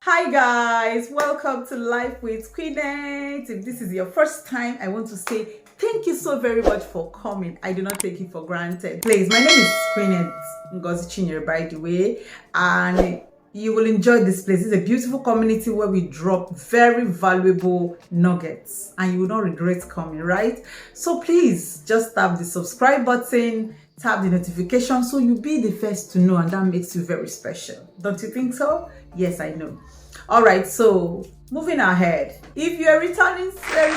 Hi guys, welcome to Life with Queenette. If this is your first time, I want to say thank you so very much for coming. I do not take it for granted. Please, my name is Queenette Ngozi Chinyere, by the way, and you will enjoy this place. It's a beautiful community where we drop very valuable nuggets and you will not regret coming, right? So please just tap the subscribe button, tap the notification so you'll be the first to know, and that makes you very special. Don't you think so? Yes, I know. All right, so moving ahead. If you're a returning subscriber,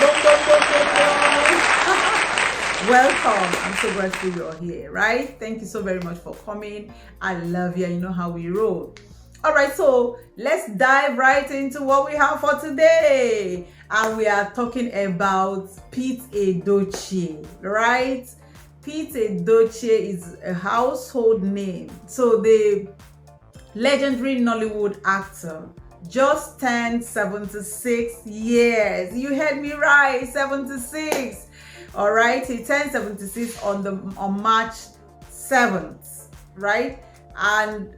boom, boom, boom, boom, boom. Welcome. I'm so grateful you're here, right? Thank you so very much for coming. I love you. You know how we roll. All right, so let's dive right into what we have for today. And we are talking about Pete Edochie, right? Pete Edochie is a household name. So the legendary Nollywood actor just turned 76 years. You heard me right, 76. All right, he turned 76 on March 7th, right? And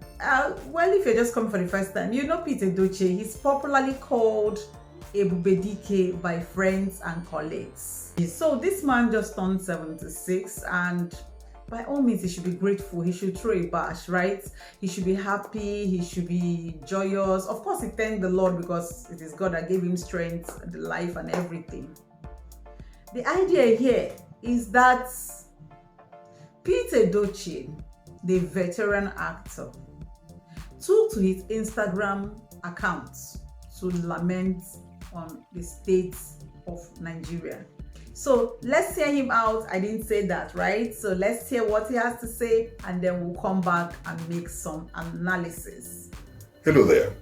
well, if you're just coming for the first time, you know Pete Edochie. He's popularly called Petedochie by friends and colleagues. So this man just turned 76, and by all means, he should be grateful. He should throw a bash, right? He should be happy. He should be joyous. Of course, he thanked the Lord because it is God that gave him strength, the life, and everything. The idea here is that Pete Edochie, the veteran actor, took to his Instagram account to lament on the state of Nigeria. So let's hear him out. I didn't say that, right? So let's hear what he has to say, and then we'll come back and make some analysis. Hello there.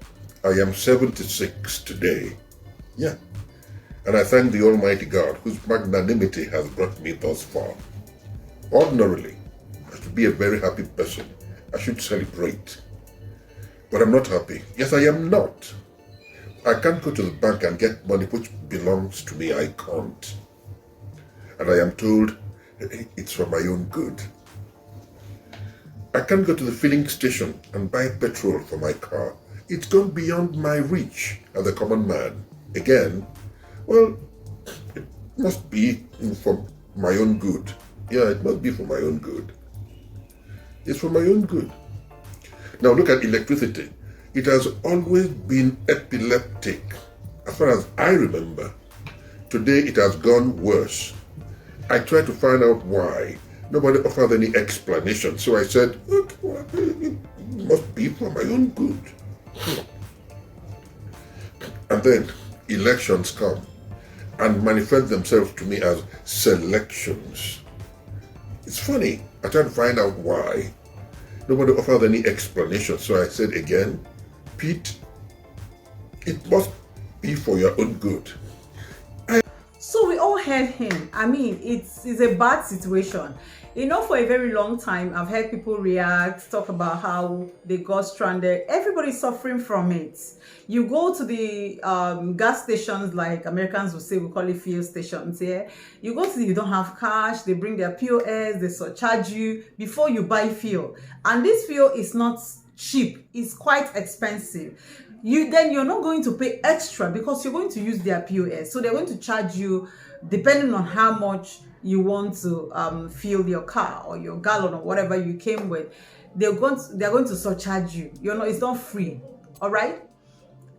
I am 76 today. Yeah. And I thank the Almighty God whose magnanimity has brought me thus far. Ordinarily, I should be a very happy person. I should celebrate. But I'm not happy. Yes, I am not. I can't go to the bank and get money which belongs to me. I can't. And I am told it's for my own good. I can't go to the filling station and buy petrol for my car. It's gone beyond my reach as a common man. Again, well, it must be for my own good. Yeah, it must be for my own good. It's for my own good. Now look at electricity. It has always been epileptic. As far as I remember, today it has gone worse. I tried to find out why. Nobody offered any explanation. So I said, okay, well, it must be for my own good. And then elections come and manifest themselves to me as selections. It's funny. I tried to find out why. Nobody offered any explanation. So I said again, Pete, it must be for your own good. So we all heard him. I mean, it's a bad situation. You know, for a very long time, I've heard people react, talk about how they got stranded. Everybody's suffering from it. You go to the gas stations, like Americans will say, we call it fuel stations here. You go to you don't have cash, they bring their POS, they surcharge you before you buy fuel. And this fuel is not cheap, it's quite expensive. You're not going to pay extra because you're going to use their POS. So they're going to charge you depending on how much you want to fill your car or your gallon or whatever you came with. They're going to surcharge you. It's not free. All right.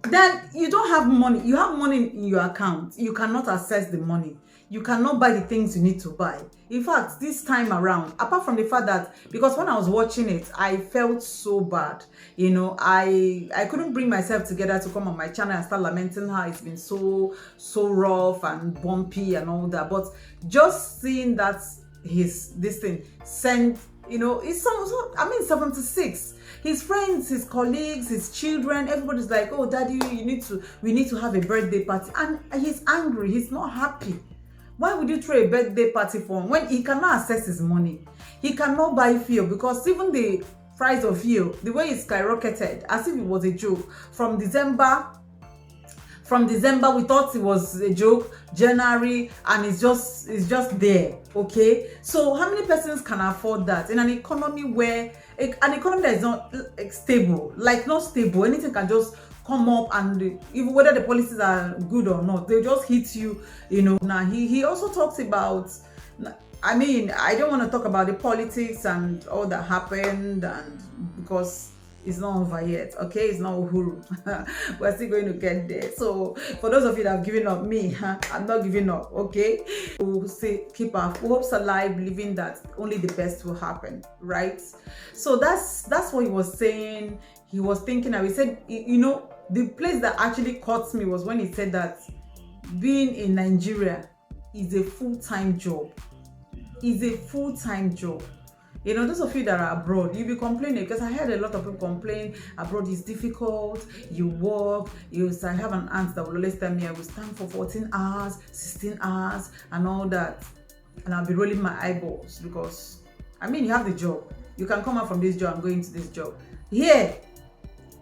Then you don't have money. You have money in your account. You cannot access the money. You cannot buy the things you need to buy. In fact, this time around, apart from the fact that, because when I was watching it, I felt so bad. I couldn't bring myself together to come on my channel and start lamenting how it's been so rough and bumpy and all that. But just seeing that this thing sent, it's so 76. His friends, his colleagues, his children, everybody's like, oh, daddy, we need to have a birthday party. And he's angry, he's not happy. Why would you throw a birthday party for him when he cannot access his money? He cannot buy fuel because even the price of fuel, the way it skyrocketed, as if it was a joke, from December From December, we thought it was a joke. January, and it's just there. Okay, so how many persons can afford that in an economy where an economy that is not stable, like not stable, anything can just come up, and even whether the policies are good or not, they just hit you. Now he also talks about, I mean, I don't want to talk about the politics and all that happened, and because it's not over yet, okay? It's not Uhuru. We're still going to get there. So for those of you that have given up, me, I'm not giving up, okay? We'll say keep our hopes alive, believing that only the best will happen, right? So that's what he was saying. He was thinking, and he said, the place that actually caught me was when he said that being in Nigeria is a full-time job. Is a full-time job. Those of you that are abroad, you'll be complaining, because I heard a lot of people complain abroad is difficult. You work, I have an aunt that will always tell me I will stand for 14 hours, 16 hours, and all that. And I'll be rolling my eyeballs because, I mean, you have the job. You can come out from this job and go into this job. Here,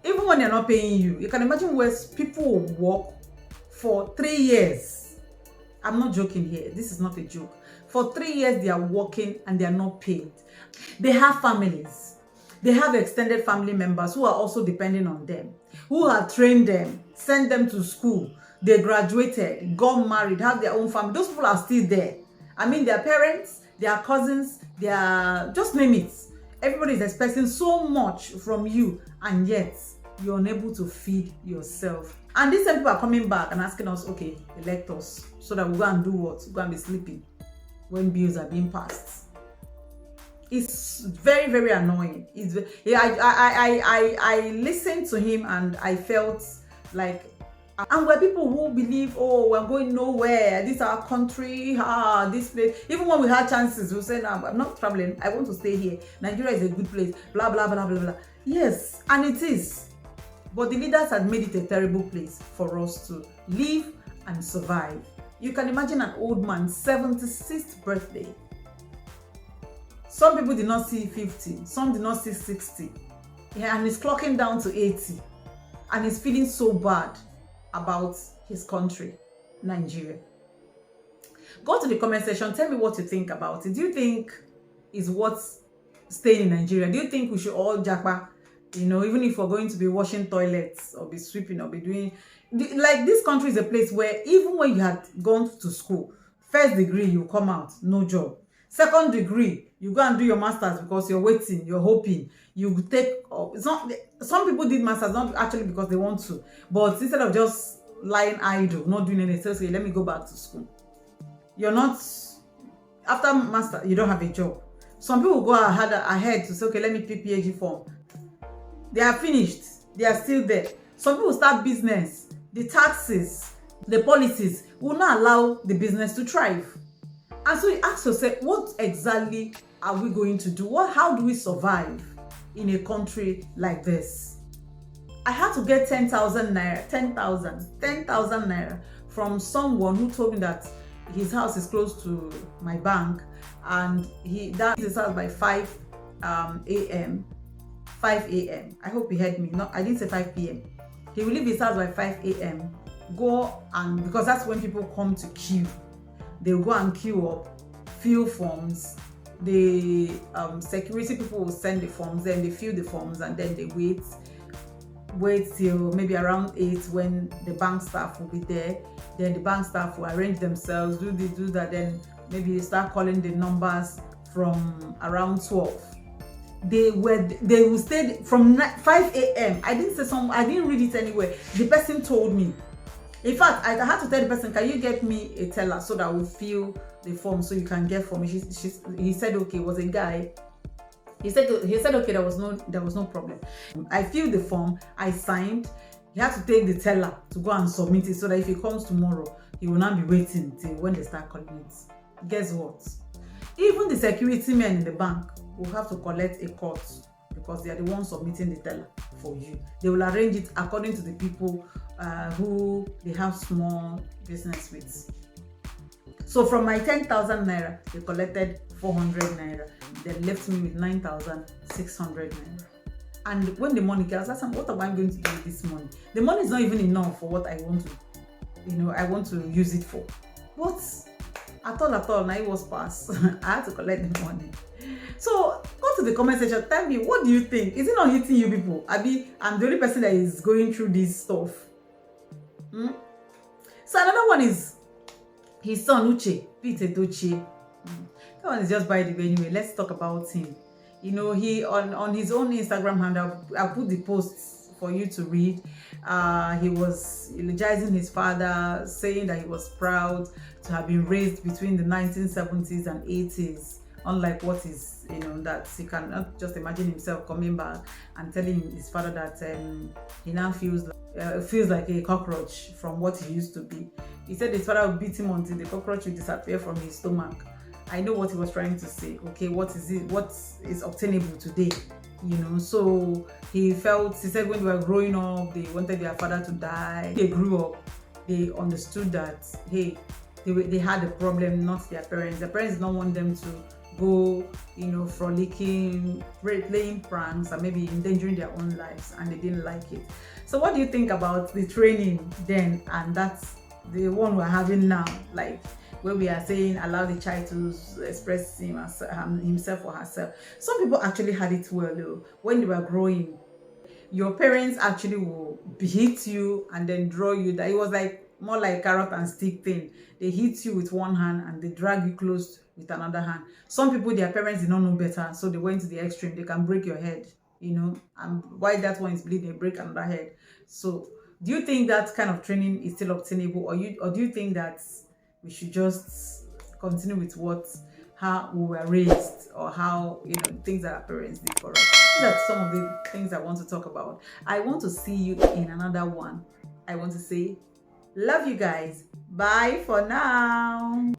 even when they're not paying you, you can imagine where people will work for 3 years. I'm not joking here. This is not a joke. For 3 years, they are working and they are not paid. They have families. They have extended family members who are also depending on them, who have trained them, sent them to school. They graduated, got married, have their own family. Those people are still there. I mean, their parents, their cousins, just name it. Everybody is expecting so much from you, and yet you're unable to feed yourself. And these same people are coming back and asking us, okay, elect us, so that we go and do what? We go and be sleeping when bills are being passed. It's very, very annoying. I listened to him and I felt like, and we're people who believe, oh, we're going nowhere, this is our country, this place. Even when we had chances, we say, no, I'm not traveling, I want to stay here. Nigeria is a good place, blah, blah, blah, blah, blah. Yes, and it is. But the leaders had made it a terrible place for us to live and survive. You can imagine an old man's 76th birthday. Some people did not see 50, some did not see 60. Yeah, and he's clocking down to 80. And he's feeling so bad about his country, Nigeria. Go to the comment section, tell me what you think about it. Do you think it's worth staying in Nigeria? Do you think we should all japa? Even if we're going to be washing toilets or be sweeping or be doing... Like, this country is a place where even when you had gone to school, first degree, you come out, no job. Second degree, you go and do your masters because you're waiting, you're hoping. You take... It's not... Some people did masters not actually because they want to, but instead of just lying idle, not doing anything, say, let me go back to school. You're not... After master, you don't have a job. Some people go ahead to say, okay, let me pick PhD form. They are finished. They are still there. Some people start business. The taxes, the policies will not allow the business to thrive. And so you ask yourself, what exactly are we going to do? How do we survive in a country like this? I had to get 10,000 naira, 10,000 naira from someone who told me that his house is close to my bank, and that is his house by 5 a.m. 5 a.m. I hope he heard me. No, I didn't say 5 p.m. He will leave his house by 5 a.m. Go, and because that's when people come to queue. They'll go and queue up, fill forms. The security people will send the forms, then they fill the forms, and then they wait till maybe around 8 when the bank staff will be there. Then the bank staff will arrange themselves, do this, do that. Then maybe they start calling the numbers from around 12. They will stay from 5 a.m. I didn't read it anywhere. The person told me. In fact, I had to tell the person, can you get me a teller so that I will fill the form so you can get for me? He said okay. It was a guy. He said okay, there was no problem. I filled the form, I signed. He had to take the teller to go and submit it so that if he comes tomorrow, he will not be waiting till when they start calling it. Guess what? Even the security men in the bank will have to collect a cut because they are the ones submitting the teller for you. They will arrange it according to the people who they have small business with. So from my 10,000 naira, they collected 400 naira. They left me with 9,600 naira. And when the money came, I was asking, what am I going to do with this money? The money is not even enough for what I want to I want to use it for. But at all, now it was pass. I had to collect the money. So go to the comment section, tell me, what do you think? Is it not hitting you people? Abi, I'm the only person that is going through this stuff. So another one is his son Uche, Pete Edochie. That one is just by the way. Anyway, let's talk about him. He on his own Instagram handle, I'll put the posts for you to read. He was eulogizing his father, saying that he was proud to have been raised between the 1970s and 80s, unlike what is, that he cannot just imagine himself coming back and telling his father that he now feels like a cockroach from what he used to be. He said his father would beat him until the cockroach will disappear from his stomach. I know what he was trying to say. Okay, what is obtainable today? So he said when they were growing up, they wanted their father to die. They grew up, they understood that, hey, they had a problem, not their parents. Their parents don't want them to go, frolicking, playing pranks, and maybe endangering their own lives, and they didn't like it. So what do you think about the training then, and that's the one we're having now, like where we are saying allow the child to express himself or herself? Some people actually had it well though. When they were growing, your parents actually will hit you and then draw you. That it was like more like carrot and stick thing. They hit you with one hand and they drag you close with another hand. Some people, their parents did not know better, so they went to the extreme. They can break your head, and while that one is bleeding, they break another head. So do you think that kind of training is still obtainable, or do you think that we should just continue with how we were raised, or how things that our parents did for us? These are some of the things I want to talk about. I want to see you in another one. I want to say love you guys. Bye for now.